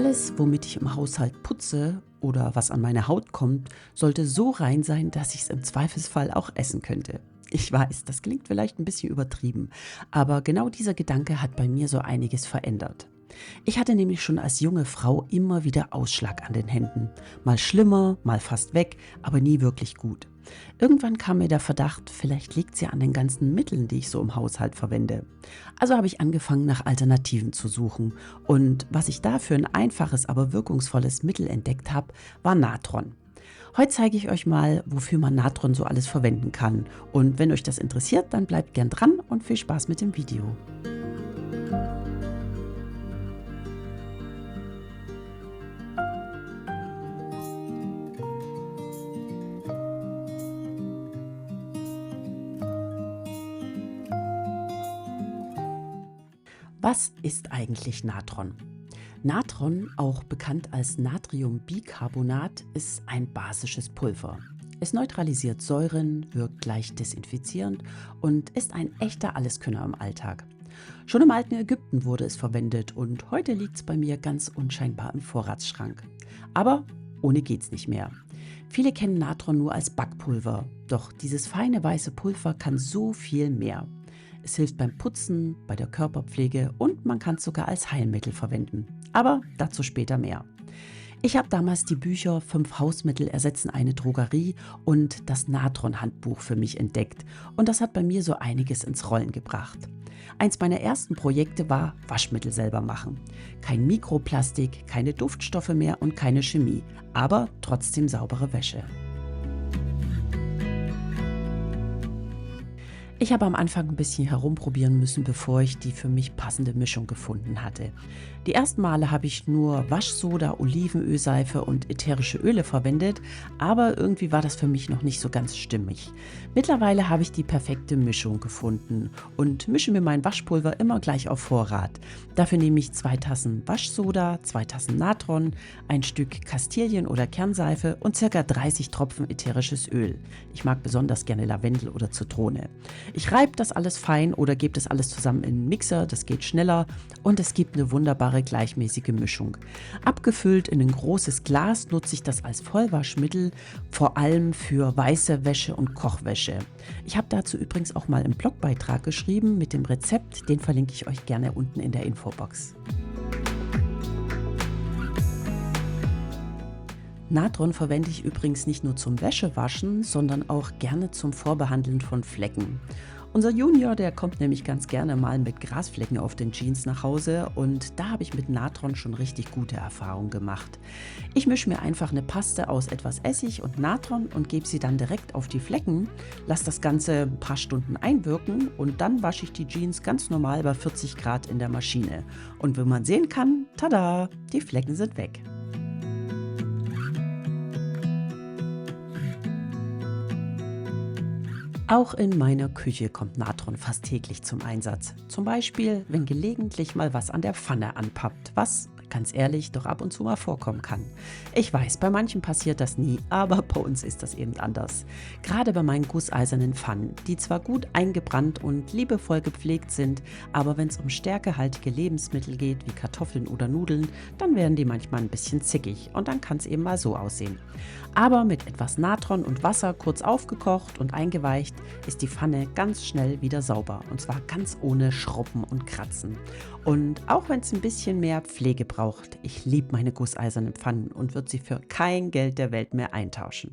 Alles, womit ich im Haushalt putze oder was an meine Haut kommt, sollte so rein sein, dass ich es im Zweifelsfall auch essen könnte. Ich weiß, das klingt vielleicht ein bisschen übertrieben, aber genau dieser Gedanke hat bei mir so einiges verändert. Ich hatte nämlich schon als junge Frau immer wieder Ausschlag an den Händen. Mal schlimmer, mal fast weg, aber nie wirklich gut. Irgendwann kam mir der Verdacht, vielleicht liegt es ja an den ganzen Mitteln, die ich so im Haushalt verwende. Also habe ich angefangen, nach Alternativen zu suchen. Und was ich da für ein einfaches, aber wirkungsvolles Mittel entdeckt habe, war Natron. Heute zeige ich euch mal, wofür man Natron so alles verwenden kann. Und wenn euch das interessiert, dann bleibt gern dran und viel Spaß mit dem Video. Was ist eigentlich Natron? Natron, auch bekannt als Natriumbicarbonat, ist ein basisches Pulver. Es neutralisiert Säuren, wirkt leicht desinfizierend und ist ein echter Alleskönner im Alltag. Schon im alten Ägypten wurde es verwendet und heute liegt es bei mir ganz unscheinbar im Vorratsschrank. Aber ohne geht's nicht mehr. Viele kennen Natron nur als Backpulver, doch dieses feine weiße Pulver kann so viel mehr. Es hilft beim Putzen, bei der Körperpflege und man kann es sogar als Heilmittel verwenden. Aber dazu später mehr. Ich habe damals die Bücher 5 Hausmittel ersetzen eine Drogerie und das Natron-Handbuch für mich entdeckt. Und das hat bei mir so einiges ins Rollen gebracht. Eins meiner ersten Projekte war Waschmittel selber machen. Kein Mikroplastik, keine Duftstoffe mehr und keine Chemie, aber trotzdem saubere Wäsche. Ich habe am Anfang ein bisschen herumprobieren müssen, bevor ich die für mich passende Mischung gefunden hatte. Die ersten Male habe ich nur Waschsoda, Olivenölseife und ätherische Öle verwendet, aber irgendwie war das für mich noch nicht so ganz stimmig. Mittlerweile habe ich die perfekte Mischung gefunden und mische mir mein Waschpulver immer gleich auf Vorrat. Dafür nehme ich 2 Tassen Waschsoda, 2 Tassen Natron, ein Stück Kastilien- oder Kernseife und ca. 30 Tropfen ätherisches Öl. Ich mag besonders gerne Lavendel oder Zitrone. Ich reibe das alles fein oder gebe das alles zusammen in einen Mixer, das geht schneller und es gibt eine wunderbare gleichmäßige Mischung. Abgefüllt in ein großes Glas nutze ich das als Vollwaschmittel, vor allem für weiße Wäsche und Kochwäsche. Ich habe dazu übrigens auch mal einen Blogbeitrag geschrieben mit dem Rezept, den verlinke ich euch gerne unten in der Infobox. Natron verwende ich übrigens nicht nur zum Wäschewaschen, sondern auch gerne zum Vorbehandeln von Flecken. Unser Junior, der kommt nämlich ganz gerne mal mit Grasflecken auf den Jeans nach Hause und da habe ich mit Natron schon richtig gute Erfahrungen gemacht. Ich mische mir einfach eine Paste aus etwas Essig und Natron und gebe sie dann direkt auf die Flecken, lasse das Ganze ein paar Stunden einwirken und dann wasche ich die Jeans ganz normal bei 40 Grad in der Maschine. Und wie man sehen kann, tada, die Flecken sind weg. Auch in meiner Küche kommt Natron fast täglich zum Einsatz. Zum Beispiel, wenn gelegentlich mal was an der Pfanne anpappt, was, ganz ehrlich, doch ab und zu mal vorkommen kann. Ich weiß, bei manchen passiert das nie, aber bei uns ist das eben anders. Gerade bei meinen gusseisernen Pfannen, die zwar gut eingebrannt und liebevoll gepflegt sind, aber wenn es um stärkehaltige Lebensmittel geht, wie Kartoffeln oder Nudeln, dann werden die manchmal ein bisschen zickig und dann kann es eben mal so aussehen. Aber mit etwas Natron und Wasser kurz aufgekocht und eingeweicht, ist die Pfanne ganz schnell wieder sauber und zwar ganz ohne Schruppen und Kratzen. Und auch wenn es ein bisschen mehr Pflege braucht, ich liebe meine gusseisernen Pfannen und würde sie für kein Geld der Welt mehr eintauschen.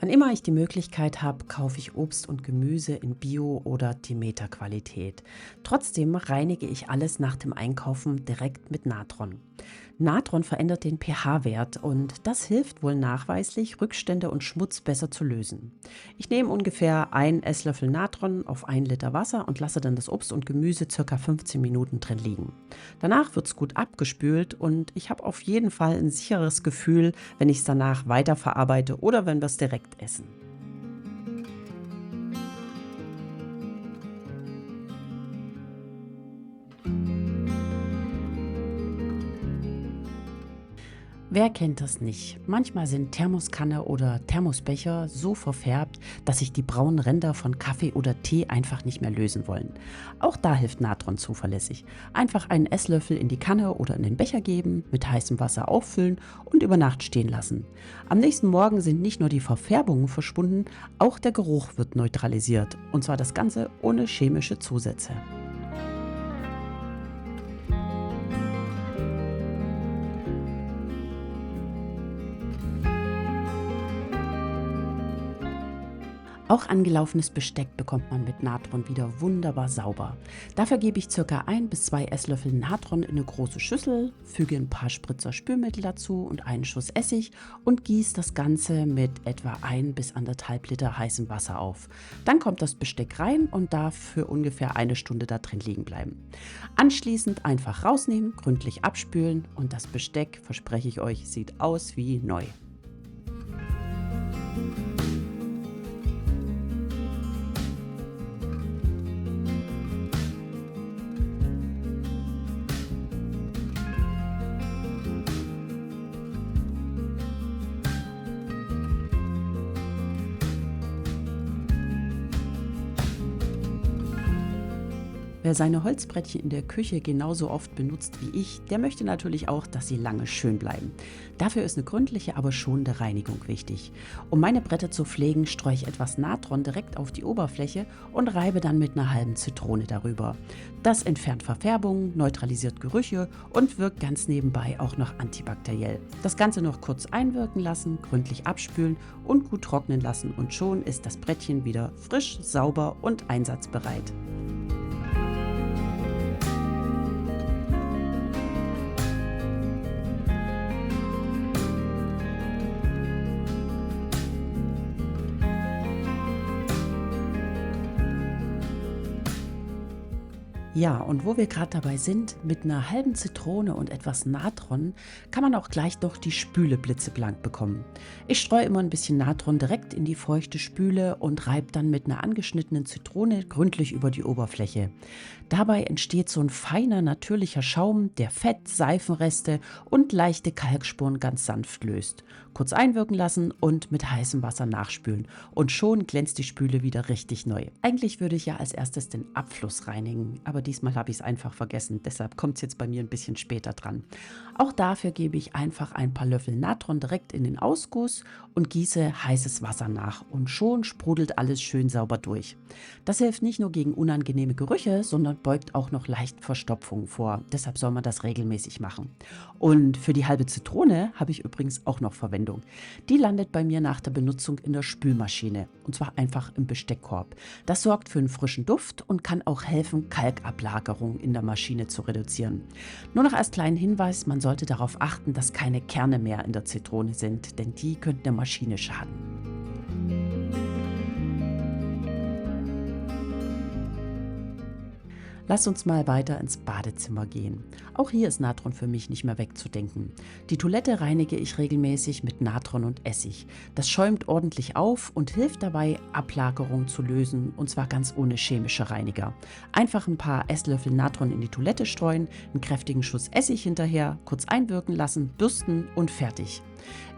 Wann immer ich die Möglichkeit habe, kaufe ich Obst und Gemüse in Bio- oder Demeter-Qualität. Trotzdem reinige ich alles nach dem Einkaufen direkt mit Natron. Natron verändert den pH-Wert und das hilft wohl nachweislich, Rückstände und Schmutz besser zu lösen. Ich nehme ungefähr 1 Esslöffel Natron auf 1 Liter Wasser und lasse dann das Obst und Gemüse ca. 15 Minuten drin liegen. Danach wird es gut abgespült und ich habe auf jeden Fall ein sicheres Gefühl, wenn ich es danach weiterverarbeite oder wenn wir es direkt essen. Wer kennt das nicht? Manchmal sind Thermoskanne oder Thermosbecher so verfärbt, dass sich die braunen Ränder von Kaffee oder Tee einfach nicht mehr lösen wollen. Auch da hilft Natron zuverlässig. Einfach einen Esslöffel in die Kanne oder in den Becher geben, mit heißem Wasser auffüllen und über Nacht stehen lassen. Am nächsten Morgen sind nicht nur die Verfärbungen verschwunden, auch der Geruch wird neutralisiert. Und zwar das Ganze ohne chemische Zusätze. Auch angelaufenes Besteck bekommt man mit Natron wieder wunderbar sauber. Dafür gebe ich ca. 1 bis 2 Esslöffel Natron in eine große Schüssel, füge ein paar Spritzer Spülmittel dazu und einen Schuss Essig und gieße das Ganze mit etwa 1 bis 1,5 Liter heißem Wasser auf. Dann kommt das Besteck rein und darf für ungefähr eine Stunde da drin liegen bleiben. Anschließend einfach rausnehmen, gründlich abspülen und das Besteck, verspreche ich euch, sieht aus wie neu. Wer seine Holzbrettchen in der Küche genauso oft benutzt wie ich, der möchte natürlich auch, dass sie lange schön bleiben. Dafür ist eine gründliche, aber schonende Reinigung wichtig. Um meine Bretter zu pflegen, streue ich etwas Natron direkt auf die Oberfläche und reibe dann mit einer halben Zitrone darüber. Das entfernt Verfärbungen, neutralisiert Gerüche und wirkt ganz nebenbei auch noch antibakteriell. Das Ganze noch kurz einwirken lassen, gründlich abspülen und gut trocknen lassen und schon ist das Brettchen wieder frisch, sauber und einsatzbereit. Ja, und wo wir gerade dabei sind, mit einer halben Zitrone und etwas Natron kann man auch gleich noch die Spüle blitzeblank bekommen. Ich streue immer ein bisschen Natron direkt in die feuchte Spüle und reibe dann mit einer angeschnittenen Zitrone gründlich über die Oberfläche. Dabei entsteht so ein feiner, natürlicher Schaum, der Fett, Seifenreste und leichte Kalkspuren ganz sanft löst. Kurz einwirken lassen und mit heißem Wasser nachspülen. Und schon glänzt die Spüle wieder richtig neu. Eigentlich würde ich ja als erstes den Abfluss reinigen, aber diesmal habe ich es einfach vergessen. Deshalb kommt es jetzt bei mir ein bisschen später dran. Auch dafür gebe ich einfach ein paar Löffel Natron direkt in den Ausguss und gieße heißes Wasser nach. Und schon sprudelt alles schön sauber durch. Das hilft nicht nur gegen unangenehme Gerüche, sondern beugt auch noch leicht Verstopfungen vor. Deshalb soll man das regelmäßig machen. Und für die halbe Zitrone habe ich übrigens auch noch Verwendung. Die landet bei mir nach der Benutzung in der Spülmaschine. Und zwar einfach im Besteckkorb. Das sorgt für einen frischen Duft und kann auch helfen, Kalkablagerung in der Maschine zu reduzieren. Nur noch als kleinen Hinweis, man sollte darauf achten, dass keine Kerne mehr in der Zitrone sind, denn die könnten der Maschine schaden. Lass uns mal weiter ins Badezimmer gehen. Auch hier ist Natron für mich nicht mehr wegzudenken. Die Toilette reinige ich regelmäßig mit Natron und Essig. Das schäumt ordentlich auf und hilft dabei, Ablagerungen zu lösen, und zwar ganz ohne chemische Reiniger. Einfach ein paar Esslöffel Natron in die Toilette streuen, einen kräftigen Schuss Essig hinterher, kurz einwirken lassen, bürsten und fertig.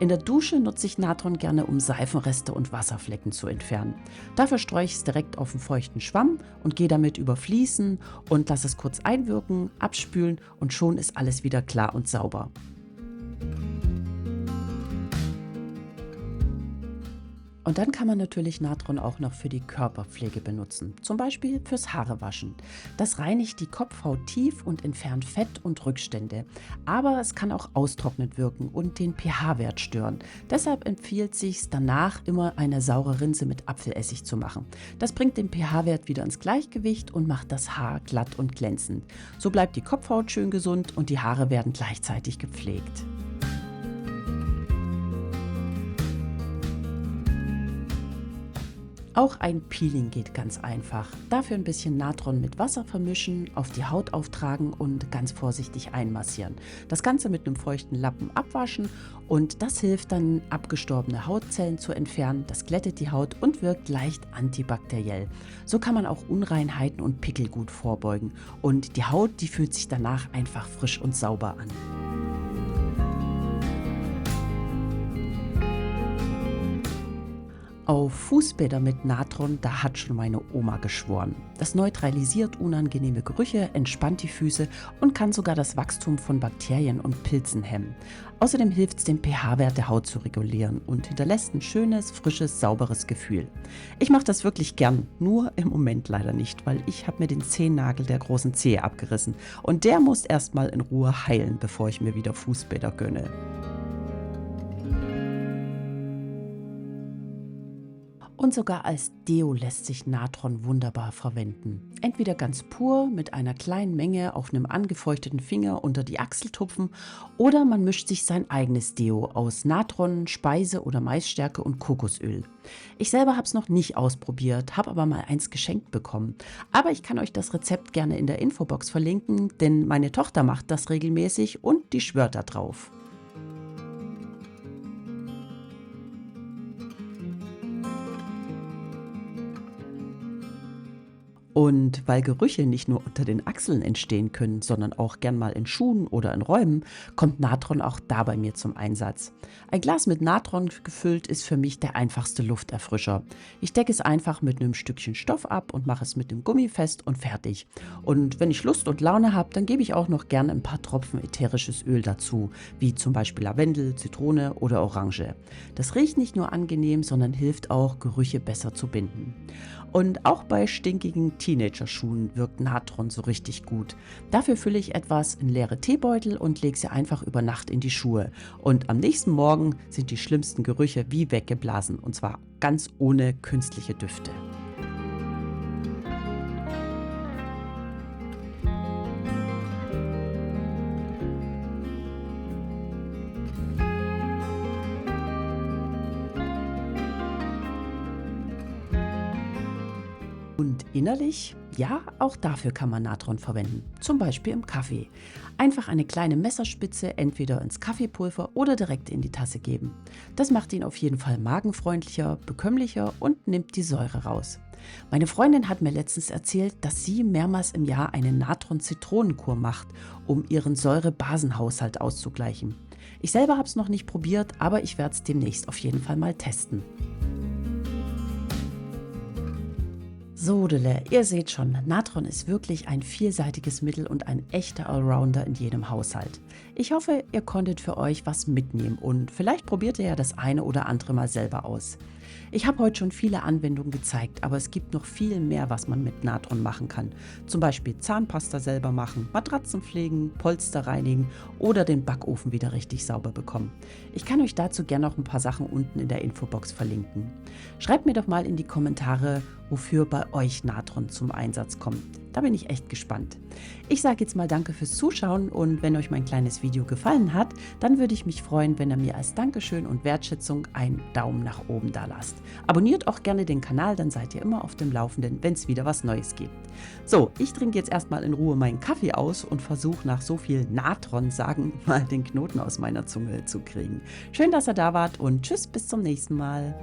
In der Dusche nutze ich Natron gerne, um Seifenreste und Wasserflecken zu entfernen. Dafür streue ich es direkt auf einen feuchten Schwamm und gehe damit über Fliesen und lasse es kurz einwirken, abspülen und schon ist alles wieder klar und sauber. Und dann kann man natürlich Natron auch noch für die Körperpflege benutzen, zum Beispiel fürs Haarewaschen. Das reinigt die Kopfhaut tief und entfernt Fett und Rückstände, aber es kann auch austrocknend wirken und den pH-Wert stören. Deshalb empfiehlt sich danach immer eine saure Rinse mit Apfelessig zu machen. Das bringt den pH-Wert wieder ins Gleichgewicht und macht das Haar glatt und glänzend. So bleibt die Kopfhaut schön gesund und die Haare werden gleichzeitig gepflegt. Auch ein Peeling geht ganz einfach. Dafür ein bisschen Natron mit Wasser vermischen, auf die Haut auftragen und ganz vorsichtig einmassieren. Das Ganze mit einem feuchten Lappen abwaschen und das hilft dann, abgestorbene Hautzellen zu entfernen. Das glättet die Haut und wirkt leicht antibakteriell. So kann man auch Unreinheiten und Pickel gut vorbeugen. Und die Haut, die fühlt sich danach einfach frisch und sauber an. Auf Fußbäder mit Natron, da hat schon meine Oma geschworen. Das neutralisiert unangenehme Gerüche, entspannt die Füße und kann sogar das Wachstum von Bakterien und Pilzen hemmen. Außerdem hilft es, den pH-Wert der Haut zu regulieren und hinterlässt ein schönes, frisches, sauberes Gefühl. Ich mache das wirklich gern, nur im Moment leider nicht, weil ich habe mir den Zehennagel der großen Zehe abgerissen und der muss erstmal in Ruhe heilen, bevor ich mir wieder Fußbäder gönne. Und sogar als Deo lässt sich Natron wunderbar verwenden. Entweder ganz pur mit einer kleinen Menge auf einem angefeuchteten Finger unter die Achsel tupfen oder man mischt sich sein eigenes Deo aus Natron, Speise- oder Maisstärke und Kokosöl. Ich selber habe es noch nicht ausprobiert, habe aber mal eins geschenkt bekommen. Aber ich kann euch das Rezept gerne in der Infobox verlinken, denn meine Tochter macht das regelmäßig und die schwört da drauf. Und weil Gerüche nicht nur unter den Achseln entstehen können, sondern auch gern mal in Schuhen oder in Räumen, kommt Natron auch da bei mir zum Einsatz. Ein Glas mit Natron gefüllt ist für mich der einfachste Lufterfrischer. Ich decke es einfach mit einem Stückchen Stoff ab und mache es mit dem Gummi fest und fertig. Und wenn ich Lust und Laune habe, dann gebe ich auch noch gern ein paar Tropfen ätherisches Öl dazu, wie zum Beispiel Lavendel, Zitrone oder Orange. Das riecht nicht nur angenehm, sondern hilft auch, Gerüche besser zu binden. Und auch bei stinkigen Teenager-Schuhen wirkt Natron so richtig gut. Dafür fülle ich etwas in leere Teebeutel und lege sie einfach über Nacht in die Schuhe. Und am nächsten Morgen sind die schlimmsten Gerüche wie weggeblasen. Und zwar ganz ohne künstliche Düfte. Und innerlich, ja, auch dafür kann man Natron verwenden. Zum Beispiel im Kaffee. Einfach eine kleine Messerspitze entweder ins Kaffeepulver oder direkt in die Tasse geben. Das macht ihn auf jeden Fall magenfreundlicher, bekömmlicher und nimmt die Säure raus. Meine Freundin hat mir letztens erzählt, dass sie mehrmals im Jahr eine Natron-Zitronenkur macht, um ihren Säure-Basen-Haushalt auszugleichen. Ich selber habe es noch nicht probiert, aber ich werde es demnächst auf jeden Fall mal testen. Sodele, ihr seht schon, Natron ist wirklich ein vielseitiges Mittel und ein echter Allrounder in jedem Haushalt. Ich hoffe, ihr konntet für euch was mitnehmen und vielleicht probiert ihr ja das eine oder andere mal selber aus. Ich habe heute schon viele Anwendungen gezeigt, aber es gibt noch viel mehr, was man mit Natron machen kann. Zum Beispiel Zahnpasta selber machen, Matratzen pflegen, Polster reinigen oder den Backofen wieder richtig sauber bekommen. Ich kann euch dazu gerne noch ein paar Sachen unten in der Infobox verlinken. Schreibt mir doch mal in die Kommentare, wofür bei euch Natron zum Einsatz kommt. Da bin ich echt gespannt. Ich sage jetzt mal danke fürs Zuschauen und wenn euch mein kleines Video gefallen hat, dann würde ich mich freuen, wenn ihr mir als Dankeschön und Wertschätzung einen Daumen nach oben da lasst. Abonniert auch gerne den Kanal, dann seid ihr immer auf dem Laufenden, wenn es wieder was Neues gibt. So, ich trinke jetzt erstmal in Ruhe meinen Kaffee aus und versuche nach so viel Natron sagen mal den Knoten aus meiner Zunge zu kriegen. Schön, dass ihr da wart und tschüss, bis zum nächsten Mal.